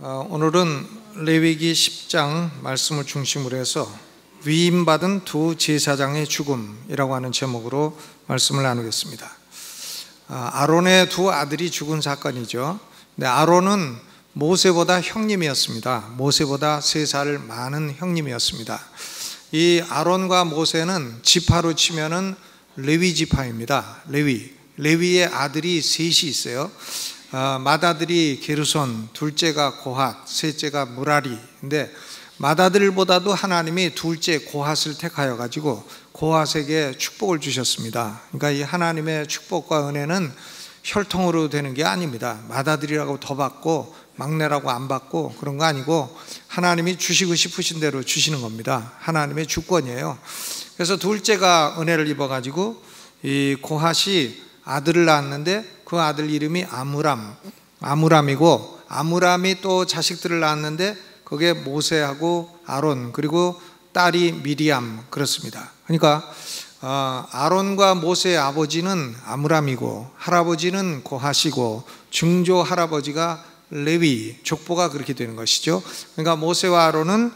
오늘은 레위기 10장 말씀을 중심으로 해서 위임받은 두 제사장의 죽음이라고 하는 제목으로 말씀을 나누겠습니다. 아론의 두 아들이 죽은 사건이죠. 근데 아론은 모세보다 형님이었습니다. 모세보다 3살 많은 형님이었습니다. 이 아론과 모세는 지파로 치면은 레위 지파입니다. 레위의 아들이 셋이 있어요. 맏아들이 게르손, 둘째가 고핫, 셋째가 무라리. 근데 맏아들보다도 하나님이 둘째 고핫을 택하여 가지고 고핫에게 축복을 주셨습니다. 그러니까 이 하나님의 축복과 은혜는 혈통으로 되는 게 아닙니다. 맏아들이라고 더 받고 막내라고 안 받고 그런 거 아니고 하나님이 주시고 싶으신 대로 주시는 겁니다. 하나님의 주권이에요. 그래서 둘째가 은혜를 입어 가지고 이 고핫이 아들을 낳았는데 그 아들 이름이 아므람이고, 아므람이 또 자식들을 낳았는데 그게 모세하고 아론, 그리고 딸이 미리암, 그렇습니다. 그러니까 아론과 모세의 아버지는 아므람이고 할아버지는 고핫이고 증조 할아버지가 레위, 족보가 그렇게 되는 것이죠. 그러니까 모세와 아론은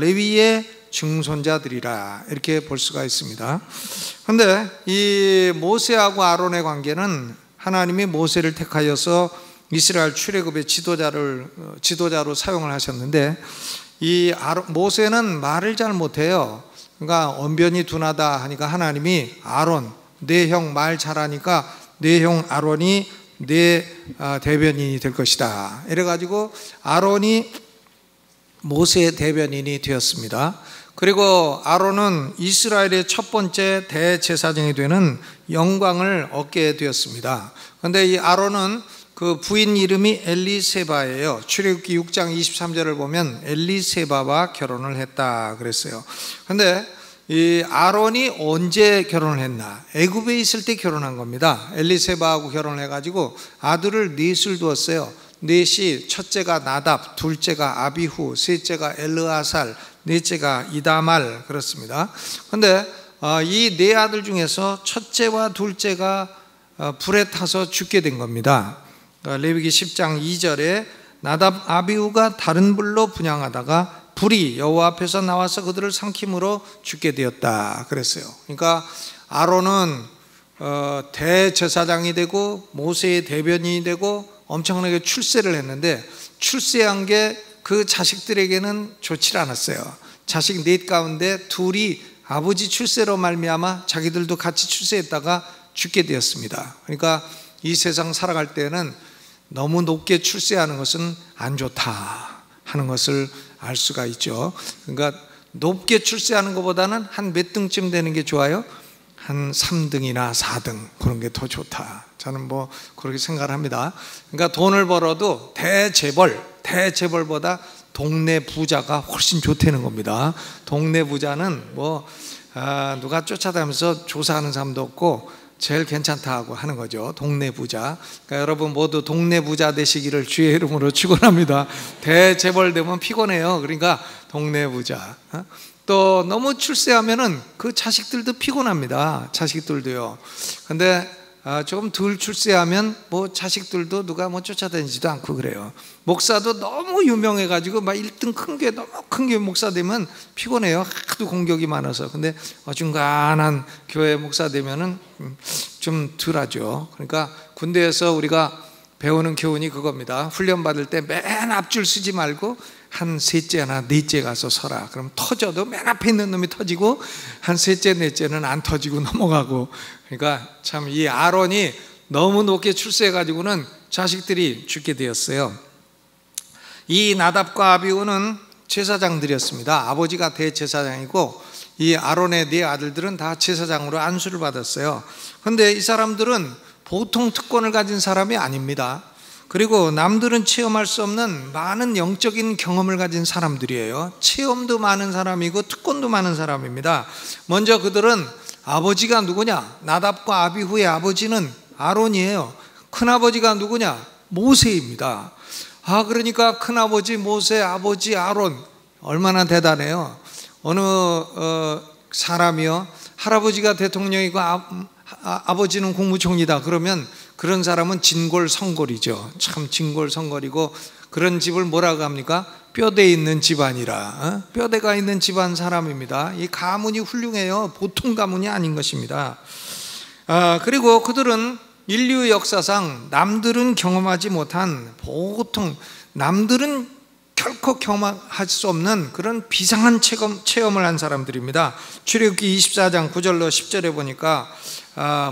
레위의 증손자들이라 이렇게 볼 수가 있습니다. 그런데 이 모세하고 아론의 관계는 하나님이 모세를 택하여서 이스라엘 출애굽의 지도자로 사용을 하셨는데 이 모세는 말을 잘 못해요. 그러니까 언변이 둔하다 하니까 하나님이 아론, 내 형 말 잘하니까 내 형 아론이 내 대변인이 될 것이다. 이래가지고 아론이 모세의 대변인이 되었습니다. 그리고 아론은 이스라엘의 첫 번째 대제사장이 되는 영광을 얻게 되었습니다. 그런데 이 아론은 그 부인 이름이 엘리세바예요. 출애굽기 6장 23절을 보면 엘리세바와 결혼을 했다 그랬어요. 그런데 이 아론이 언제 결혼을 했나? 애굽에 있을 때 결혼한 겁니다. 엘리세바하고 결혼을 해가지고 아들을 넷을 두었어요. 넷이 첫째가 나답, 둘째가 아비후, 셋째가 엘르아살, 넷째가 이다말, 그렇습니다. 그런데 이 네 아들 중에서 첫째와 둘째가 불에 타서 죽게 된 겁니다. 레위기 10장 2절에 나답 아비후가 다른 불로 분향하다가 불이 여호와 앞에서 나와서 그들을 삼킴으로 죽게 되었다 그랬어요. 그러니까 아론은 대제사장이 되고 모세의 대변인이 되고 엄청나게 출세를 했는데 출세한 게 그 자식들에게는 좋지 않았어요. 자식 넷 가운데 둘이 아버지 출세로 말미암아 자기들도 같이 출세했다가 죽게 되었습니다. 그러니까 이 세상 살아갈 때는 너무 높게 출세하는 것은 안 좋다 하는 것을 알 수가 있죠. 그러니까 높게 출세하는 것보다는 한 몇 등쯤 되는 게 좋아요? 한 3등이나 4등 그런 게 더 좋다. 저는 뭐 그렇게 생각을 합니다. 그러니까 돈을 벌어도 대재벌보다 동네 부자가 훨씬 좋다는 겁니다. 동네 부자는 뭐 누가 쫓아다니면서 조사하는 사람도 없고 제일 괜찮다 하고 하는 거죠. 동네 부자. 그러니까 여러분 모두 동네 부자 되시기를 주의 이름으로 축원합니다. 대재벌 되면 피곤해요. 그러니까 동네 부자. 또 너무 출세하면은 그 자식들도 피곤합니다. 자식들도요. 근데 조금 덜 출세하면 뭐 자식들도 누가 뭐 쫓아다니지도 않고 그래요. 목사도 너무 유명해가지고 막 1등 너무 큰 게 목사 되면 피곤해요. 하도 공격이 많아서. 근데 어중간한 교회 목사 되면은 좀 덜하죠. 그러니까 군대에서 우리가 배우는 교훈이 그겁니다. 훈련 받을 때 맨 앞줄 쓰지 말고 한 셋째나 넷째 가서 서라. 그럼 터져도 맨 앞에 있는 놈이 터지고 한 셋째 넷째는 안 터지고 넘어가고. 그러니까 참 이 아론이 너무 높게 출세해가지고는 자식들이 죽게 되었어요. 이 나답과 아비후는 제사장들이었습니다. 아버지가 대제사장이고 이 아론의 네 아들들은 다 제사장으로 안수를 받았어요. 그런데 이 사람들은 보통 특권을 가진 사람이 아닙니다. 그리고 남들은 체험할 수 없는 많은 영적인 경험을 가진 사람들이에요. 체험도 많은 사람이고 특권도 많은 사람입니다. 먼저 그들은 아버지가 누구냐? 나답과 아비후의 아버지는 아론이에요. 큰아버지가 누구냐? 모세입니다. 그러니까 큰아버지 모세, 아버지 아론, 얼마나 대단해요. 어느 사람이요, 할아버지가 대통령이고 아버지는 국무총리다 그러면 그런 사람은 진골성골이죠. 참 진골성골이고 그런 집을 뭐라고 합니까? 뼈대 있는 집안이라. 뼈대가 있는 집안 사람입니다. 이 가문이 훌륭해요. 보통 가문이 아닌 것입니다. 그리고 그들은 인류 역사상 남들은 경험하지 못한, 보통 남들은 결코 경험할 수 없는 그런 비상한 체험을 한 사람들입니다. 출애굽기 24장 9절로 10절에 보니까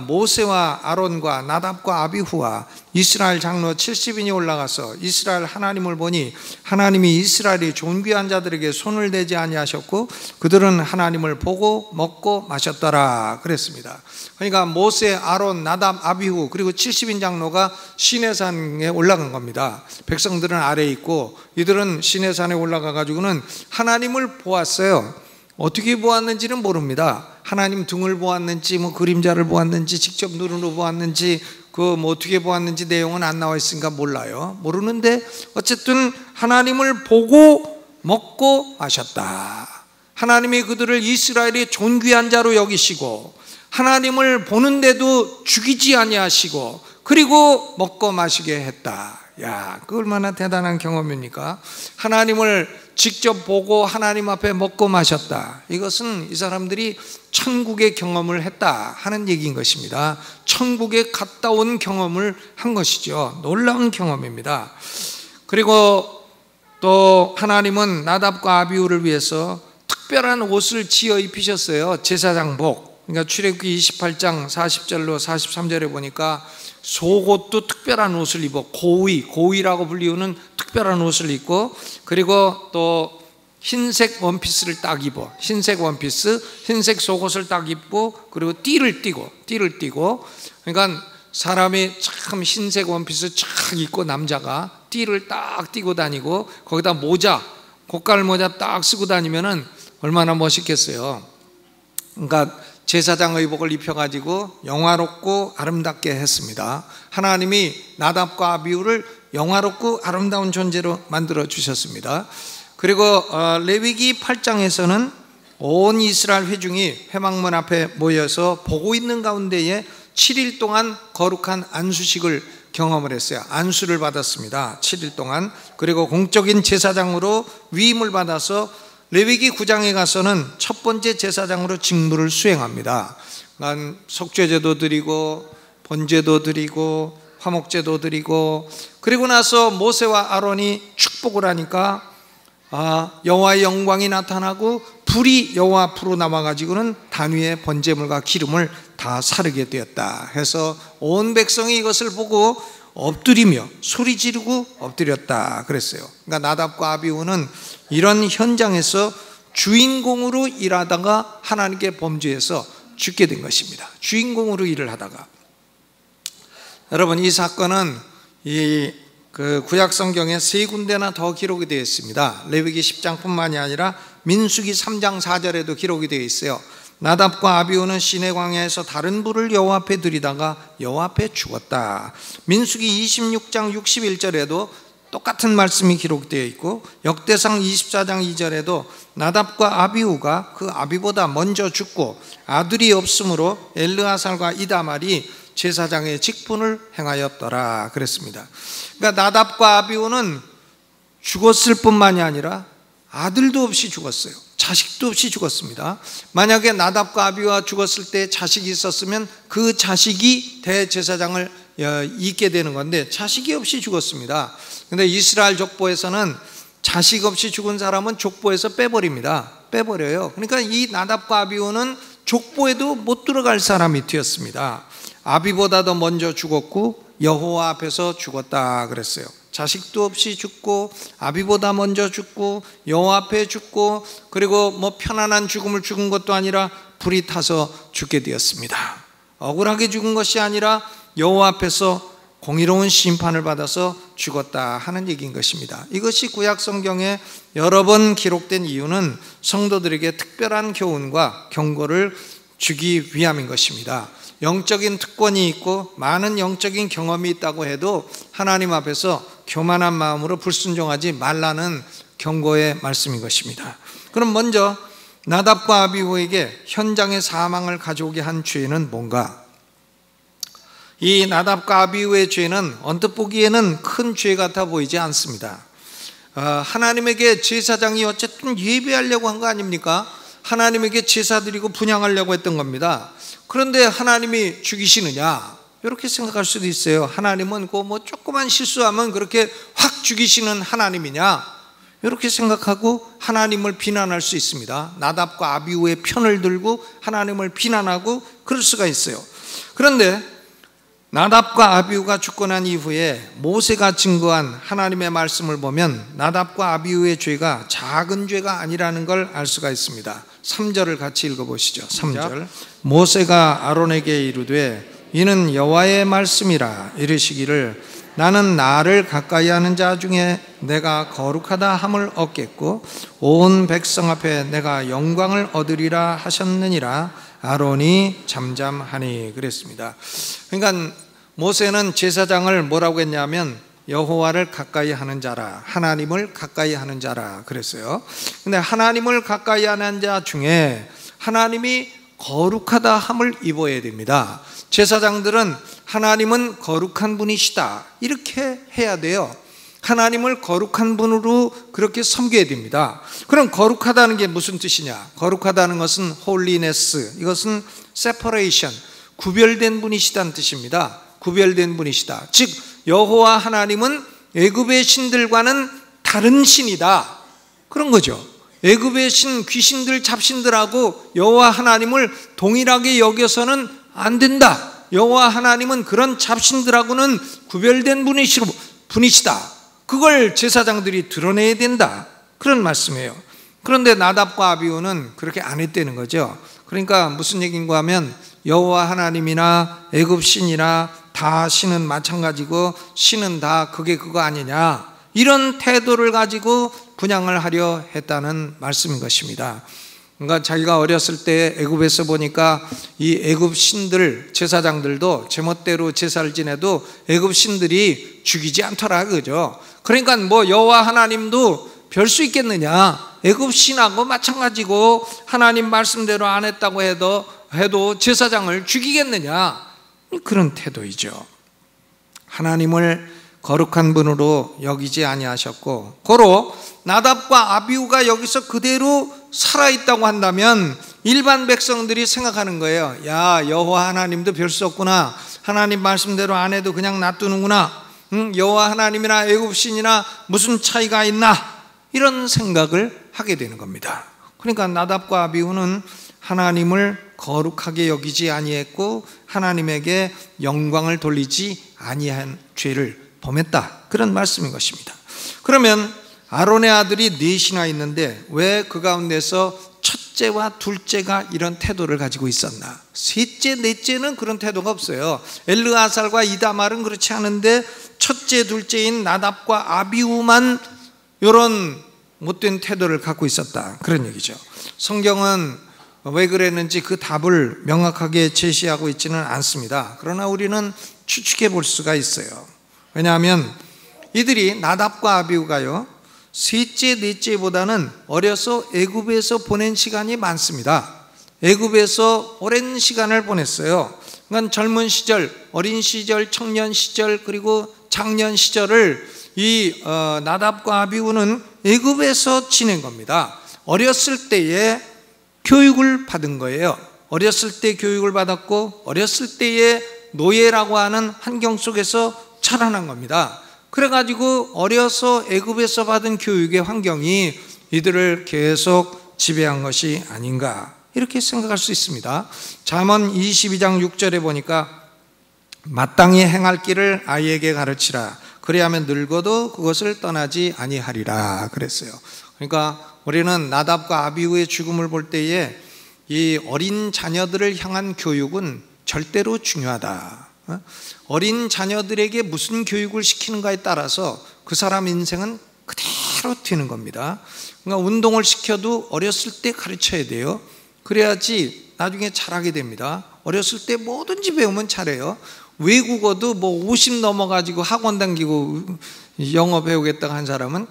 모세와 아론과 나답과 아비후와 이스라엘 장로 70인이 올라가서 이스라엘 하나님을 보니 하나님이 이스라엘이 존귀한 자들에게 손을 대지 아니하셨고 그들은 하나님을 보고 먹고 마셨더라 그랬습니다. 그러니까 모세, 아론, 나답, 아비후 그리고 70인 장로가 시내산에 올라간 겁니다. 백성들은 아래에 있고 이들은 시내산에 올라가 가지고는 하나님을 보았어요. 어떻게 보았는지는 모릅니다. 하나님 등을 보았는지 그림자를 보았는지 직접 눈으로 보았는지 어떻게 보았는지 내용은 안 나와 있으니까 몰라요. 모르는데 어쨌든 하나님을 보고 먹고 마셨다. 하나님이 그들을 이스라엘의 존귀한 자로 여기시고 하나님을 보는데도 죽이지 아니하시고 그리고 먹고 마시게 했다. 야, 그 얼마나 대단한 경험입니까? 하나님을 직접 보고 하나님 앞에 먹고 마셨다. 이것은 이 사람들이 천국의 경험을 했다 하는 얘기인 것입니다. 천국에 갔다 온 경험을 한 것이죠. 놀라운 경험입니다. 그리고 또 하나님은 나답과 아비후를 위해서 특별한 옷을 지어 입히셨어요. 제사장복. 그러니까 출애굽기 28장 40절로 43절에 보니까 속옷도 특별한 옷을 입어 고위라고 불리우는 특별한 옷을 입고 그리고 또 흰색 원피스를 딱 입어 흰색 원피스, 흰색 속옷을 딱 입고 그리고 띠를 띠고 그러니까 사람이 참 흰색 원피스 쫙 입고 남자가 띠를 딱 띠고 다니고 거기다 모자, 고깔 모자 딱 쓰고 다니면은 얼마나 멋있겠어요. 그러니까 제사장 의복을 입혀가지고 영화롭고 아름답게 했습니다. 하나님이 나답과 아비후를 영화롭고 아름다운 존재로 만들어 주셨습니다. 그리고 레위기 8장에서는 온 이스라엘 회중이 회막문 앞에 모여서 보고 있는 가운데에 7일 동안 거룩한 안수식을 경험을 했어요. 안수를 받았습니다. 7일 동안. 그리고 공적인 제사장으로 위임을 받아서 레위기 9장에 가서는 첫 번째 제사장으로 직무를 수행합니다. 속죄제도 드리고 번제도 드리고 화목제도 드리고 그리고 나서 모세와 아론이 축복을 하니까 여호와의 영광이 나타나고 불이 여호와 앞으로 나와가지고는 단 위에 번제물과 기름을 다 사르게 되었다 해서 온 백성이 이것을 보고 엎드리며 소리 지르고 엎드렸다 그랬어요. 그러니까 나답과 아비후는 이런 현장에서 주인공으로 일하다가 하나님께 범죄해서 죽게 된 것입니다. 주인공으로 일을 하다가. 여러분, 이 사건은 구약 성경에 세 군데나 더 기록이 되어 있습니다. 레위기 10장뿐만이 아니라 민수기 3장 4절에도 기록이 되어 있어요. 나답과 아비후는 시내 광야에서 다른 불을 여호와 앞에 들이다가 여호와 앞에 죽었다. 민수기 26장 61절에도 똑같은 말씀이 기록되어 있고 역대상 24장 2절에도 나답과 아비후가 그 아비보다 먼저 죽고 아들이 없으므로 엘르아살과 이다말이 제사장의 직분을 행하였더라 그랬습니다. 그러니까 나답과 아비후는 죽었을 뿐만이 아니라 아들도 없이 죽었어요. 자식도 없이 죽었습니다. 만약에 나답과 아비후가 죽었을 때 자식이 있었으면 그 자식이 대제사장을 잇게 되는 건데 자식이 없이 죽었습니다. 근데 이스라엘 족보에서는 자식 없이 죽은 사람은 족보에서 빼버려요. 그러니까 이 나답과 아비후는 족보에도 못 들어갈 사람이 되었습니다. 아비보다도 먼저 죽었고 여호와 앞에서 죽었다 그랬어요. 자식도 없이 죽고 아비보다 먼저 죽고 여호와 앞에 죽고 그리고 편안한 죽음을 죽은 것도 아니라 불이 타서 죽게 되었습니다. 억울하게 죽은 것이 아니라 여호와 앞에서 공의로운 심판을 받아서 죽었다 하는 얘기인 것입니다. 이것이 구약 성경에 여러 번 기록된 이유는 성도들에게 특별한 교훈과 경고를 주기 위함인 것입니다. 영적인 특권이 있고 많은 영적인 경험이 있다고 해도 하나님 앞에서 교만한 마음으로 불순종하지 말라는 경고의 말씀인 것입니다. 그럼 먼저 나답과 아비후에게 현장의 사망을 가져오게 한 죄는 뭔가? 이 나답과 아비후의 죄는 언뜻 보기에는 큰 죄 같아 보이지 않습니다. 하나님에게 제사장이 어쨌든 예배하려고 한 거 아닙니까? 하나님에게 제사 드리고 분향하려고 했던 겁니다. 그런데 하나님이 죽이시느냐? 이렇게 생각할 수도 있어요. 하나님은 그 뭐 조그만 실수하면 그렇게 확 죽이시는 하나님이냐? 이렇게 생각하고 하나님을 비난할 수 있습니다. 나답과 아비후의 편을 들고 하나님을 비난하고 그럴 수가 있어요. 그런데 나답과 아비후가 죽고 난 이후에 모세가 증거한 하나님의 말씀을 보면 나답과 아비후의 죄가 작은 죄가 아니라는 걸 알 수가 있습니다. 3절을 같이 읽어보시죠. 3절. 모세가 아론에게 이르되 이는 여호와의 말씀이라 이르시기를 나는 나를 가까이 하는 자 중에 내가 거룩하다 함을 얻겠고 온 백성 앞에 내가 영광을 얻으리라 하셨느니라. 아론이 잠잠하니 그랬습니다. 그러니까 모세는 제사장을 뭐라고 했냐면 여호와를 가까이 하는 자라, 하나님을 가까이 하는 자라 그랬어요. 근데 하나님을 가까이 하는 자 중에 하나님이 거룩하다 함을 입어야 됩니다. 제사장들은 하나님은 거룩한 분이시다 이렇게 해야 돼요. 하나님을 거룩한 분으로 그렇게 섬겨야 됩니다. 그럼 거룩하다는 게 무슨 뜻이냐? 거룩하다는 것은 holiness, 이것은 separation, 구별된 분이시다는 뜻입니다. 구별된 분이시다. 즉 여호와 하나님은 애굽의 신들과는 다른 신이다 그런 거죠. 애굽의 신, 귀신들, 잡신들하고 여호와 하나님을 동일하게 여겨서는 안 된다. 여호와 하나님은 그런 잡신들하고는 구별된 분이시다. 그걸 제사장들이 드러내야 된다 그런 말씀이에요. 그런데 나답과 아비후는 그렇게 안 했다는 거죠. 그러니까 무슨 얘기인가 하면 여호와 하나님이나 애굽 신이나 다 신은 마찬가지고 신은 다 그게 그거 아니냐 이런 태도를 가지고 분향을 하려 했다는 말씀인 것입니다. 그러니까 자기가 어렸을 때 애굽에서 보니까 이 애굽 신들 제사장들도 제멋대로 제사를 지내도 애굽 신들이 죽이지 않더라 그죠. 그러니까 뭐 여호와 하나님도 별 수 있겠느냐, 애굽 신하고 마찬가지고 하나님 말씀대로 안 했다고 해도 제사장을 죽이겠느냐 그런 태도이죠. 하나님을 거룩한 분으로 여기지 아니하셨고 고로 나답과 아비후가 여기서 그대로 살아있다고 한다면 일반 백성들이 생각하는 거예요. 야, 여호와 하나님도 별 수 없구나. 하나님 말씀대로 안 해도 그냥 놔두는구나. 여호와 하나님이나 애굽 신이나 무슨 차이가 있나 이런 생각을 하게 되는 겁니다. 그러니까 나답과 아비후는 하나님을 거룩하게 여기지 아니했고 하나님에게 영광을 돌리지 아니한 죄를 범했다 그런 말씀인 것입니다. 그러면 아론의 아들이 넷이나 있는데 왜 그 가운데서 첫째와 둘째가 이런 태도를 가지고 있었나? 셋째, 넷째는 그런 태도가 없어요. 엘르아살과 이다말은 그렇지 않은데 첫째, 둘째인 나답과 아비후만 이런 못된 태도를 갖고 있었다 그런 얘기죠. 성경은 왜 그랬는지 그 답을 명확하게 제시하고 있지는 않습니다. 그러나 우리는 추측해 볼 수가 있어요. 왜냐하면 이들이 나답과 아비후가요 셋째, 넷째보다는 어려서 애굽에서 보낸 시간이 많습니다. 애굽에서 오랜 시간을 보냈어요. 그러니까 젊은 시절, 어린 시절, 청년 시절 그리고 장년 시절을 이 나답과 아비후는 애굽에서 지낸 겁니다. 어렸을 때에 교육을 받은 거예요. 어렸을 때 교육을 받았고 어렸을 때에 노예라고 하는 환경 속에서 자라난 겁니다. 그래가지고 어려서 애굽에서 받은 교육의 환경이 이들을 계속 지배한 것이 아닌가 이렇게 생각할 수 있습니다. 잠언 22장 6절에 보니까 마땅히 행할 길을 아이에게 가르치라 그리하면 늙어도 그것을 떠나지 아니하리라 그랬어요. 그러니까 우리는 나답과 아비후의 죽음을 볼 때에 이 어린 자녀들을 향한 교육은 절대로 중요하다. 어린 자녀들에게 무슨 교육을 시키는가에 따라서 그 사람 인생은 그대로 되는 겁니다. 그러니까 운동을 시켜도 어렸을 때 가르쳐야 돼요. 그래야지 나중에 잘하게 됩니다. 어렸을 때 뭐든지 배우면 잘해요. 외국어도 뭐 50 넘어가지고 학원 다니고 영어 배우겠다고 한 사람은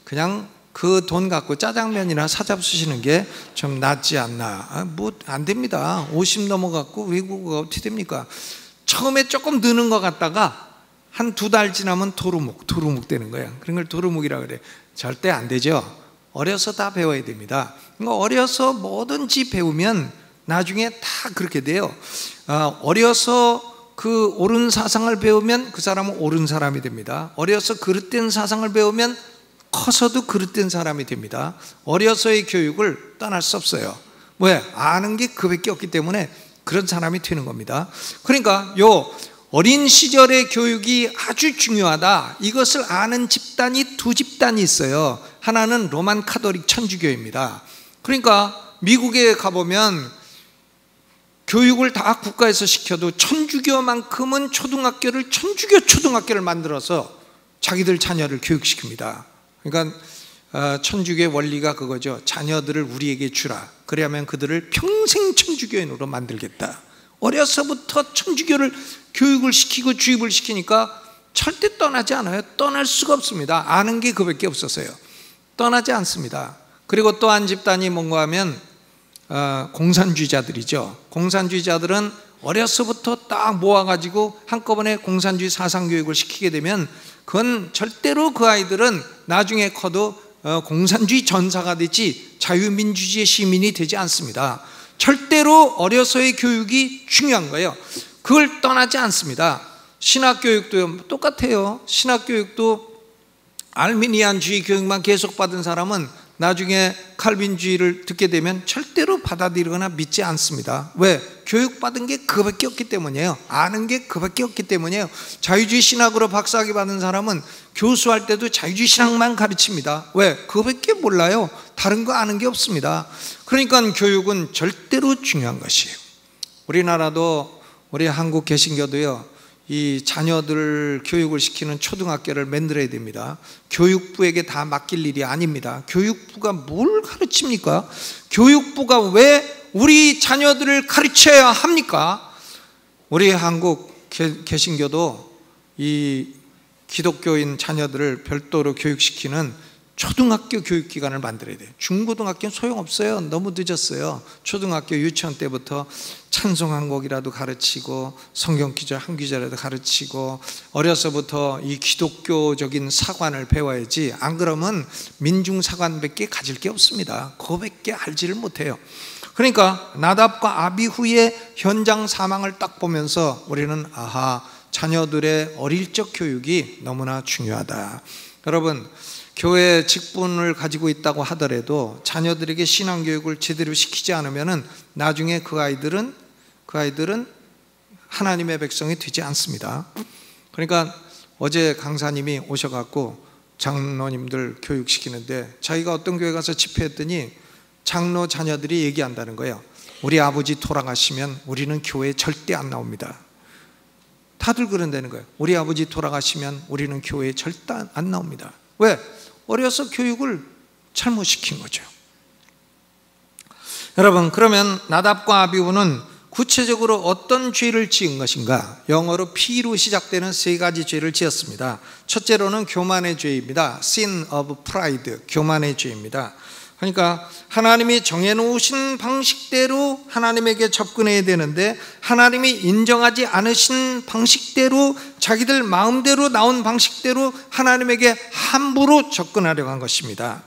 그냥 그 돈 갖고 짜장면이나 사잡수시는 게 좀 낫지 않나. 뭐 안 됩니다. 50 넘어갖고 외국어가 어떻게 됩니까? 처음에 조금 느는 것 같다가 한 2달 지나면 도루묵 되는 거예요. 그런 걸 도루묵이라고 그래. 절대 안 되죠. 어려서 다 배워야 됩니다. 어려서 뭐든지 배우면 나중에 다 그렇게 돼요. 어려서 그 옳은 사상을 배우면 그 사람은 옳은 사람이 됩니다. 어려서 그릇된 사상을 배우면 커서도 그릇된 사람이 됩니다. 어려서의 교육을 떠날 수 없어요. 왜? 아는 게 그밖에 없기 때문에 그런 사람이 되는 겁니다. 그러니까 요 어린 시절의 교육이 아주 중요하다. 이것을 아는 집단이 두 집단이 있어요. 하나는 로만 카톨릭 천주교입니다. 그러니까 미국에 가보면 교육을 다 국가에서 시켜도 천주교만큼은 초등학교를 천주교 초등학교를 만들어서 자기들 자녀를 교육시킵니다. 그러니까 천주교의 원리가 그거죠. 자녀들을 우리에게 주라. 그래야만 그들을 평생 천주교인으로 만들겠다. 어려서부터 천주교를 교육을 시키고 주입을 시키니까 절대 떠나지 않아요. 떠날 수가 없습니다. 아는 게 그밖에 없었어요. 떠나지 않습니다. 그리고 또 한 집단이 뭔가 하면 공산주의자들이죠. 공산주의자들은 어려서부터 딱 모아가지고 한꺼번에 공산주의 사상교육을 시키게 되면 그건 절대로 그 아이들은 나중에 커도 공산주의 전사가 되지 자유민주주의 시민이 되지 않습니다. 절대로 어려서의 교육이 중요한 거예요. 그걸 떠나지 않습니다. 신학교육도 똑같아요. 신학교육도 알미니안주의 교육만 계속 받은 사람은 나중에 칼빈주의를 듣게 되면 절대로 받아들이거나 믿지 않습니다. 왜? 교육받은 게 그밖에 없기 때문이에요. 아는 게 그밖에 없기 때문이에요. 자유주의 신학으로 박사학위 받은 사람은 교수할 때도 자유주의 신학만 가르칩니다. 왜? 그밖에 몰라요. 다른 거 아는 게 없습니다. 그러니까 교육은 절대로 중요한 것이에요. 우리나라도 우리 한국 개신교도요, 이 자녀들 교육을 시키는 초등학교를 만들어야 됩니다. 교육부에게 다 맡길 일이 아닙니다. 교육부가 뭘 가르칩니까? 교육부가 왜 우리 자녀들을 가르쳐야 합니까? 우리 한국 개신교도 이 기독교인 자녀들을 별도로 교육시키는 초등학교 교육기관을 만들어야 돼요. 중고등학교는 소용없어요. 너무 늦었어요. 초등학교 유치원 때부터 찬송 한 곡이라도 가르치고 성경 구절 한 구절이라도 가르치고 어려서부터 이 기독교적인 사관을 배워야지, 안 그러면 민중사관밖에 가질 게 없습니다. 그거밖에 알지를 못해요. 그러니까 나답과 아비후의 현장 사망을 딱 보면서 우리는 아하, 자녀들의 어릴 적 교육이 너무나 중요하다. 여러분, 교회 직분을 가지고 있다고 하더라도 자녀들에게 신앙교육을 제대로 시키지 않으면 나중에 그 아이들은 하나님의 백성이 되지 않습니다. 그러니까 어제 강사님이 오셔갖고 장로님들 교육시키는데 자기가 어떤 교회 가서 집회했더니 장로 자녀들이 얘기한다는 거예요. 우리 아버지 돌아가시면 우리는 교회에 절대 안 나옵니다. 다들 그런다는 거예요. 우리 아버지 돌아가시면 우리는 교회에 절대 안 나옵니다. 왜? 어려서 교육을 잘못 시킨 거죠. 여러분, 그러면 나답과 아비후는 구체적으로 어떤 죄를 지은 것인가? 영어로 P로 시작되는 세 가지 죄를 지었습니다. 첫째로는 교만의 죄입니다. Sin of pride, 교만의 죄입니다. 그러니까 하나님이 정해놓으신 방식대로 하나님에게 접근해야 되는데 하나님이 인정하지 않으신 방식대로, 자기들 마음대로 나온 방식대로 하나님에게 함부로 접근하려고 한 것입니다.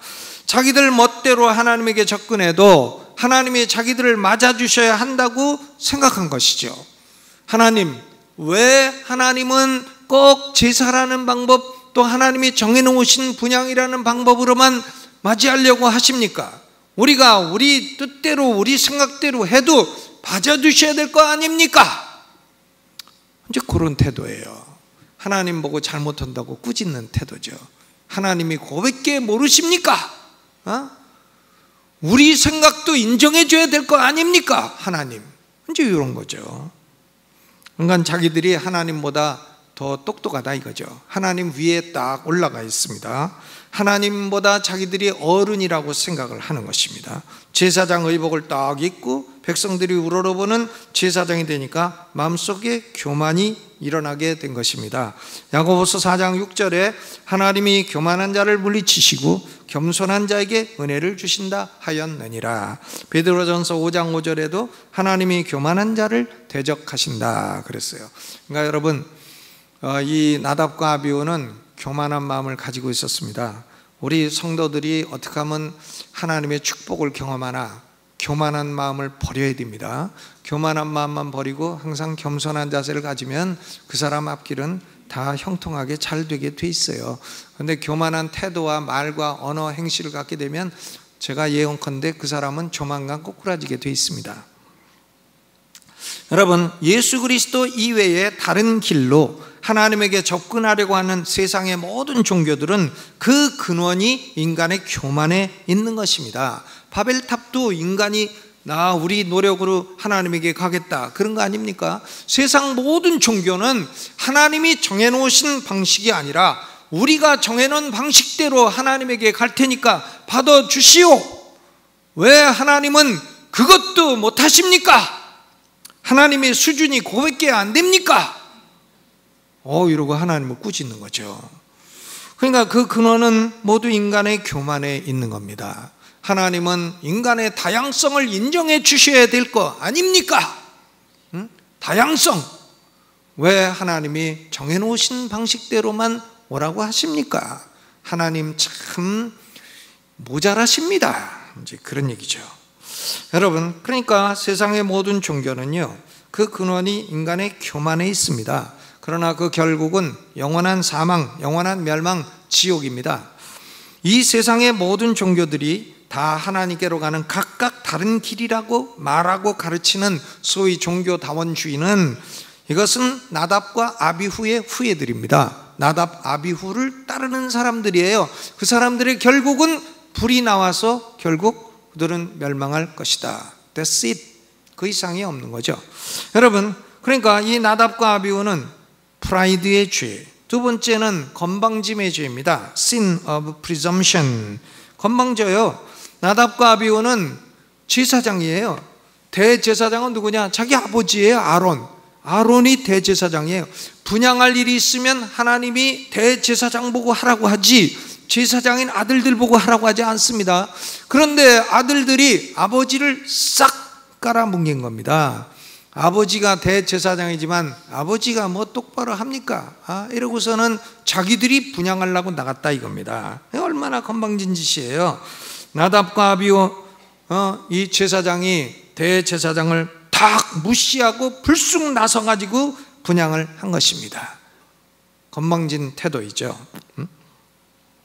자기들 멋대로 하나님에게 접근해도 하나님이 자기들을 맞아주셔야 한다고 생각한 것이죠. 하나님, 왜 하나님은 꼭 제사라는 방법, 또 하나님이 정해놓으신 분향이라는 방법으로만 맞이하려고 하십니까? 우리가 우리 뜻대로 우리 생각대로 해도 봐줘주셔야 될 거 아닙니까? 이제 그런 태도예요. 하나님 보고 잘못한다고 꾸짖는 태도죠. 하나님이 그밖에 모르십니까? 우리 생각도 인정해줘야 될 거 아닙니까? 하나님. 이제 이런 거죠. 그러니까 자기들이 하나님보다 더 똑똑하다 이거죠. 하나님 위에 딱 올라가 있습니다. 하나님보다 자기들이 어른이라고 생각을 하는 것입니다. 제사장 의복을 딱 입고 백성들이 우러러보는 제사장이 되니까 마음속에 교만이 일어나게 된 것입니다. 야고보서 4장 6절에 하나님이 교만한 자를 물리치시고 겸손한 자에게 은혜를 주신다 하였느니라. 베드로전서 5장 5절에도 하나님이 교만한 자를 대적하신다 그랬어요. 그러니까 여러분, 이 나답과 아비후는 교만한 마음을 가지고 있었습니다. 우리 성도들이 어떻게 하면 하나님의 축복을 경험하나 교만한 마음을 버려야 됩니다. 교만한 마음만 버리고 항상 겸손한 자세를 가지면 그 사람 앞길은 다 형통하게 잘 되게 돼 있어요. 그런데 교만한 태도와 말과 언어 행실을 갖게 되면 제가 예언컨대 그 사람은 조만간 꼬꾸라지게 돼 있습니다. 여러분, 예수 그리스도 이외에 다른 길로 하나님에게 접근하려고 하는 세상의 모든 종교들은 그 근원이 인간의 교만에 있는 것입니다. 바벨탑도 인간이 우리 노력으로 하나님에게 가겠다 그런 거 아닙니까? 세상 모든 종교는 하나님이 정해놓으신 방식이 아니라 우리가 정해놓은 방식대로 하나님에게 갈 테니까 받아주시오. 왜 하나님은 그것도 못하십니까? 하나님의 수준이 그거밖에 안 됩니까? 이러고 하나님을 꾸짖는 거죠. 그러니까 그 근원은 모두 인간의 교만에 있는 겁니다. 하나님은 인간의 다양성을 인정해 주셔야 될 거 아닙니까? 다양성. 왜 하나님이 정해놓으신 방식대로만 오라고 하십니까? 하나님 참 모자라십니다. 이제 그런 얘기죠. 여러분, 그러니까 세상의 모든 종교는요, 그 근원이 인간의 교만에 있습니다. 그러나 그 결국은 영원한 사망, 영원한 멸망, 지옥입니다. 이 세상의 모든 종교들이 다 하나님께로 가는 각각 다른 길이라고 말하고 가르치는 소위 종교다원주의는 이것은 나답과 아비후의 후예들입니다. 나답, 아비후를 따르는 사람들이에요. 그 사람들의 결국은 불이 나와서 결국 그들은 멸망할 것이다. That's it. 그 이상이 없는 거죠. 여러분, 그러니까 이 나답과 아비후는 프라이드의 죄, 두 번째는 건방짐의 죄입니다. Sin of presumption. 건방져요. 나답과 아비후는 제사장이에요. 대제사장은 누구냐? 자기 아버지예요. 아론이 대제사장이에요. 분향할 일이 있으면 하나님이 대제사장 보고 하라고 하지 제사장인 아들들 보고 하라고 하지 않습니다. 그런데 아들들이 아버지를 싹 깔아뭉갠 겁니다. 아버지가 대제사장이지만 아버지가 뭐 똑바로 합니까? 이러고서는 자기들이 분향하려고 나갔다 이겁니다. 얼마나 건방진 짓이에요. 나답과 아비후 이 제사장이 대제사장을 딱 무시하고 불쑥 나서가지고 분향을 한 것입니다. 건방진 태도이죠.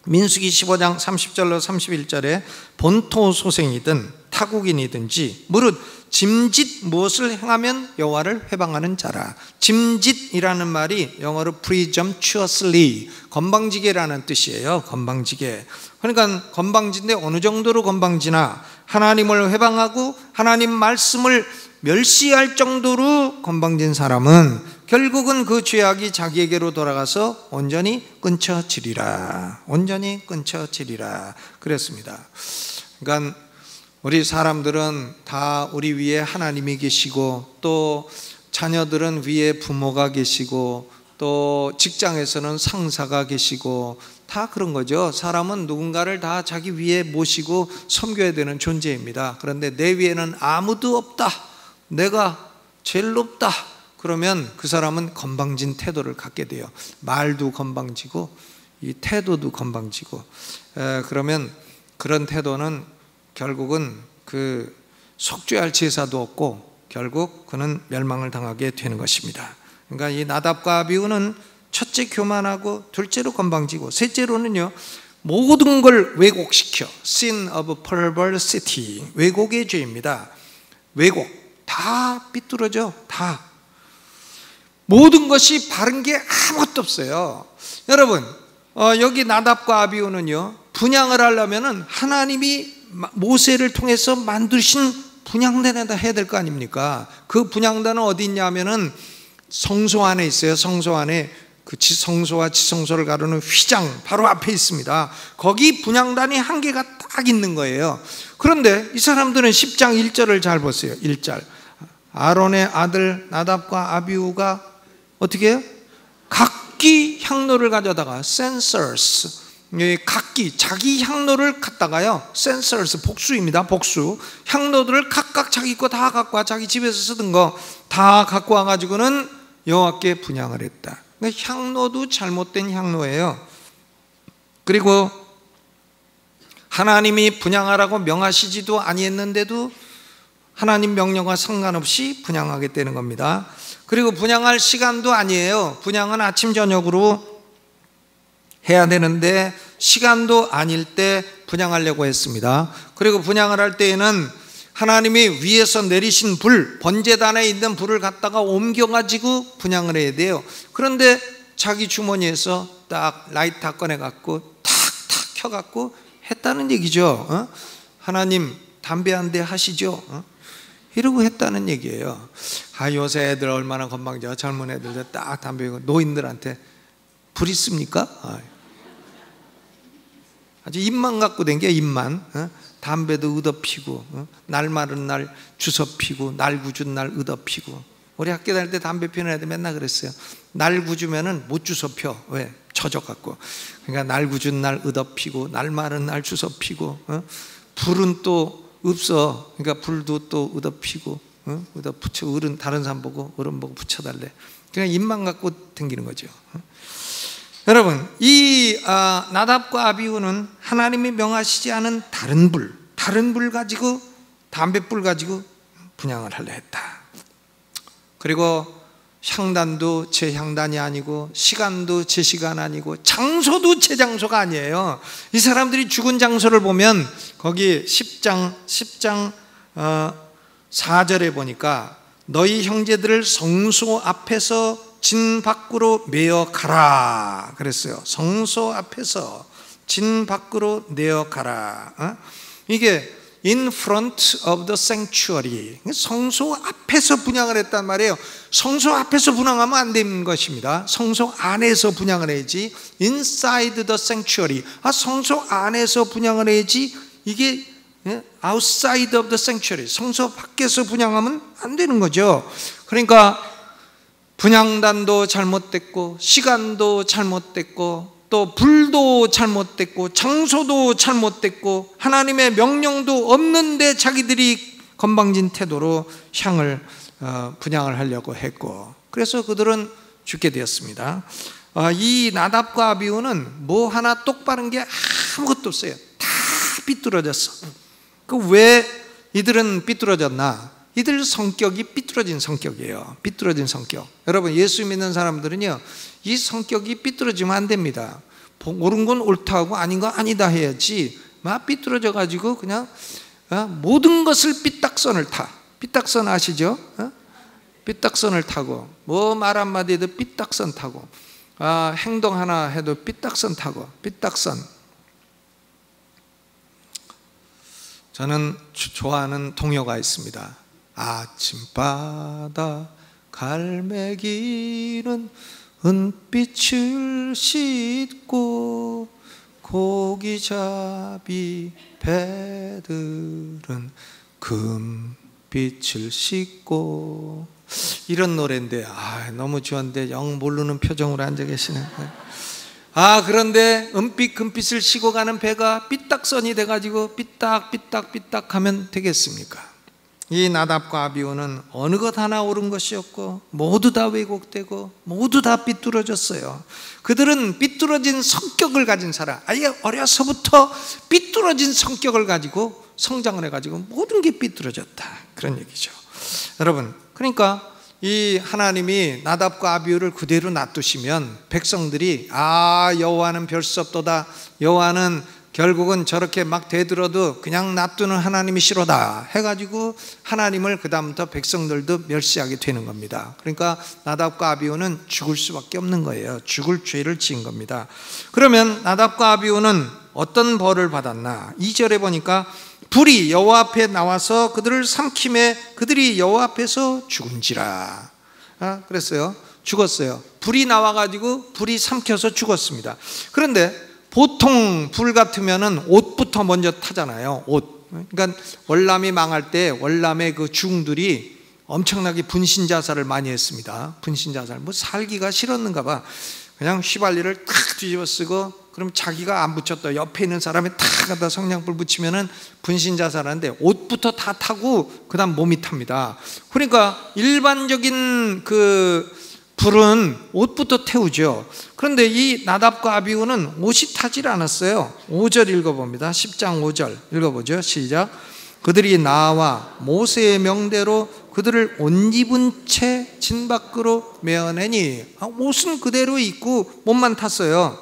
민수기 15장 30절로 31절에 본토 소생이든 타국인이든지 무릇 짐짓 무엇을 행하면 여호와를 회방하는 자라. 짐짓이라는 말이 영어로 presumptuously, 건방지게라는 뜻이에요. 건방지게. 그러니까 건방진데 어느 정도로 건방지나, 하나님을 회방하고 하나님 말씀을 멸시할 정도로 건방진 사람은 결국은 그 죄악이 자기에게로 돌아가서 온전히 끊쳐지리라. 온전히 끊쳐지리라 그랬습니다. 그러니까 우리 사람들은 다 우리 위에 하나님이 계시고, 또 자녀들은 위에 부모가 계시고, 또 직장에서는 상사가 계시고, 다 그런 거죠. 사람은 누군가를 다 자기 위에 모시고 섬겨야 되는 존재입니다. 그런데 내 위에는 아무도 없다, 내가 제일 높다, 그러면 그 사람은 건방진 태도를 갖게 돼요. 말도 건방지고 이 태도도 건방지고. 그러면 그런 태도는 결국은 그 속죄할 제사도 없고 결국 그는 멸망을 당하게 되는 것입니다. 그러니까 이 나답과 아비후는 첫째 교만하고, 둘째로 건방지고, 셋째로는요 모든 걸 왜곡시켜. Sin of perversity, 왜곡의 죄입니다. 왜곡, 다 삐뚤어져. 다 모든 것이 바른 게 아무것도 없어요. 여러분, 여기 나답과 아비후는요 분향을 하려면은 하나님이 모세를 통해서 만드신 분향단에다 해야 될 거 아닙니까? 그 분향단은 어디 있냐면은 성소 안에 있어요. 성소 안에 그 성소와 지성소를 가르는 휘장 바로 앞에 있습니다. 거기 분향단이 한 개가 딱 있는 거예요. 그런데 이 사람들은 10장 1절을 잘 보세요. 1절. 아론의 아들 나답과 아비후가 어떻게 해요? 각기 향로를 가져다가 censers, 각기 자기 향로를 갖다가요, censers 복수입니다. 복수. 향로들을 각각 자기 거 다 갖고 와, 자기 집에서 쓰던 거 다 갖고 와가지고는 여호와께 분향을 했다. 향로도 잘못된 향로예요. 그리고 하나님이 분향하라고 명하시지도 아니했는데도 하나님 명령과 상관없이 분향하게 되는 겁니다. 그리고 분향할 시간도 아니에요. 분향은 아침 저녁으로 해야 되는데 시간도 아닐 때 분향하려고 했습니다. 그리고 분향을 할 때에는 하나님이 위에서 내리신 불, 번제단에 있는 불을 갖다가 옮겨가지고 분향을 해야 돼요. 그런데 자기 주머니에서 딱 라이터 꺼내갖고 탁탁 켜갖고 했다는 얘기죠. 하나님 담배 한 대 하시죠. 이러고 했다는 얘기예요. 요새 애들 얼마나 건방져. 젊은 애들 딱 담배 피우고 노인들한테 불 있습니까? 아주 입만 갖고 댕겨. 입만. 담배도 얻어피고, 날 마른 날 주워 피고, 날 굳은 날 얻어피고. 우리 학교 다닐 때 담배 피우는 애들 맨날 그랬어요. 날 굳으면은 못 주워 펴. 왜? 젖어갖고. 그러니까 날 굳은 날 얻어피고, 날 마른 날 주워 피고. 불은 또 없어. 그러니까 불도 또 얻어피고, 얻어 붙여. 어른 다른 사람 보고 어른 보고 붙여달래. 그냥 입만 갖고 댕기는 거죠. 여러분, 이 나답과 아비후는 하나님이 명하시지 않은 다른 불 가지고, 담뱃불 가지고 분향을 하려 했다. 그리고 향단도 제 향단이 아니고, 시간도 제 시간 아니고, 장소도 제 장소가 아니에요. 이 사람들이 죽은 장소를 보면 거기 10장 4절에 보니까 너희 형제들을 성소 앞에서 진 밖으로 메어 가라 그랬어요. 성소 앞에서 진 밖으로 내어 가라. 이게 in front of the sanctuary, 성소 앞에서 분향을 했단 말이에요. 성소 앞에서 분향하면 안 되는 것입니다. 성소 안에서 분향을 해야지. inside the sanctuary, 성소 안에서 분향을 해야지. 이게 outside of the sanctuary, 성소 밖에서 분향하면 안 되는 거죠. 그러니까 분향단도 잘못됐고, 시간도 잘못됐고, 또 불도 잘못됐고, 장소도 잘못됐고, 하나님의 명령도 없는데 자기들이 건방진 태도로 향을 분향을 하려고 했고, 그래서 그들은 죽게 되었습니다. 이 나답과 아비후는 뭐 하나 똑바른 게 아무것도 없어요. 다 삐뚤어졌어. 왜 이들은 삐뚤어졌나? 이들 성격이 삐뚤어진 성격이에요. 삐뚤어진 성격. 여러분, 예수 믿는 사람들은요, 이 성격이 삐뚤어지면 안 됩니다. 옳은 건 옳다고 아닌 거 아니다 해야지, 막 삐뚤어져 가지고 그냥 모든 것을 삐딱선을 타. 삐딱선 아시죠? 삐딱선을 타고, 뭐 말 한마디 해도 삐딱선 타고, 행동 하나 해도 삐딱선 타고. 삐딱선. 저는 좋아하는 동요가 있습니다. 아침바다 갈매기는 은빛을 싣고, 고기잡이 배들은 금빛을 싣고. 이런 노래인데 너무 좋은데 영 모르는 표정으로 앉아 계시네. 그런데 은빛 금빛을 싣고 가는 배가 삐딱선이 돼가지고 삐딱삐딱삐딱 하면 되겠습니까? 이 나답과 아비후는 어느 것 하나 옳은 것이 없고, 모두 다 왜곡되고, 모두 다 삐뚤어졌어요. 그들은 삐뚤어진 성격을 가진 사람, 아예 어려서부터 삐뚤어진 성격을 가지고 성장을 해가지고 모든 게 삐뚤어졌다, 그런 얘기죠. 여러분, 그러니까 이 하나님이 나답과 아비후를 그대로 놔두시면 백성들이 여호와는 별 수 없도다, 여호와는 결국은 저렇게 막 대들어도 그냥 놔두는 하나님이 싫어다 해가지고 하나님을 그 다음부터 백성들도 멸시하게 되는 겁니다. 그러니까 나답과 아비후는 죽을 수밖에 없는 거예요. 죽을 죄를 지은 겁니다. 그러면 나답과 아비후는 어떤 벌을 받았나? 2절에 보니까 불이 여호와 앞에 나와서 그들을 삼킴에 그들이 여호와 앞에서 죽은지라. 그랬어요. 죽었어요. 불이 나와가지고 불이 삼켜서 죽었습니다. 그런데 보통 불 같으면은 옷부터 먼저 타잖아요. 옷. 그러니까 월남이 망할 때 월남의 그 중들이 엄청나게 분신자살을 많이 했습니다. 분신자살. 뭐 살기가 싫었는가 봐. 그냥 휘발유를 탁 뒤집어 쓰고, 그럼 자기가 안 붙였다 옆에 있는 사람이 탁 갖다 성냥불 붙이면은 분신자살하는데 옷부터 다 타고 그다음 몸이 탑니다. 그러니까 일반적인 그 불은 옷부터 태우죠. 그런데 이 나답과 아비후는 옷이 타질 않았어요. 5절 읽어봅니다. 10장 5절 읽어보죠. 시작. 그들이 나와 모세의 명대로 그들을 옷 입은 채 진 밖으로 메어내니, 옷은 그대로 입고 몸만 탔어요.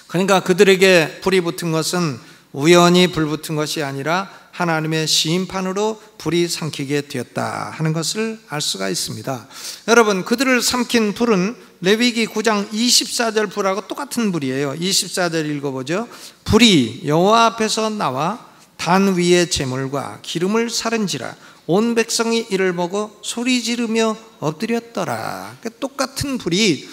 그러니까 그들에게 불이 붙은 것은 우연히 불 붙은 것이 아니라 하나님의 심판으로 불이 삼키게 되었다 하는 것을 알 수가 있습니다. 여러분, 그들을 삼킨 불은 레위기 9장 24절 불하고 똑같은 불이에요. 24절 읽어보죠. 불이 여호와 앞에서 나와 단 위의 제물과 기름을 사른지라 온 백성이 이를 보고 소리 지르며 엎드렸더라. 똑같은 불이,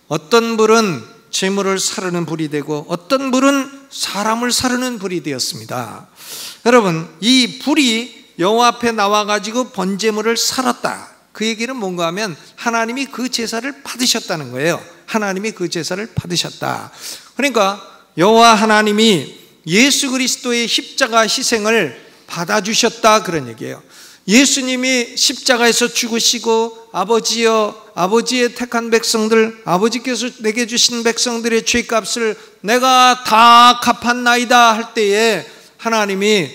어떤 불은 제물을 사르는 불이 되고 어떤 불은 사람을 사르는 불이 되었습니다. 여러분, 이 불이 여호와 앞에 나와가지고 번제물을 살았다. 그 얘기는 뭔가 하면 하나님이 그 제사를 받으셨다는 거예요. 하나님이 그 제사를 받으셨다. 그러니까 여호와 하나님이 예수 그리스도의 십자가 희생을 받아주셨다, 그런 얘기예요. 예수님이 십자가에서 죽으시고 아버지여, 아버지의 택한 백성들, 아버지께서 내게 주신 백성들의 죄값을 내가 다 갚았나이다 할 때에 하나님이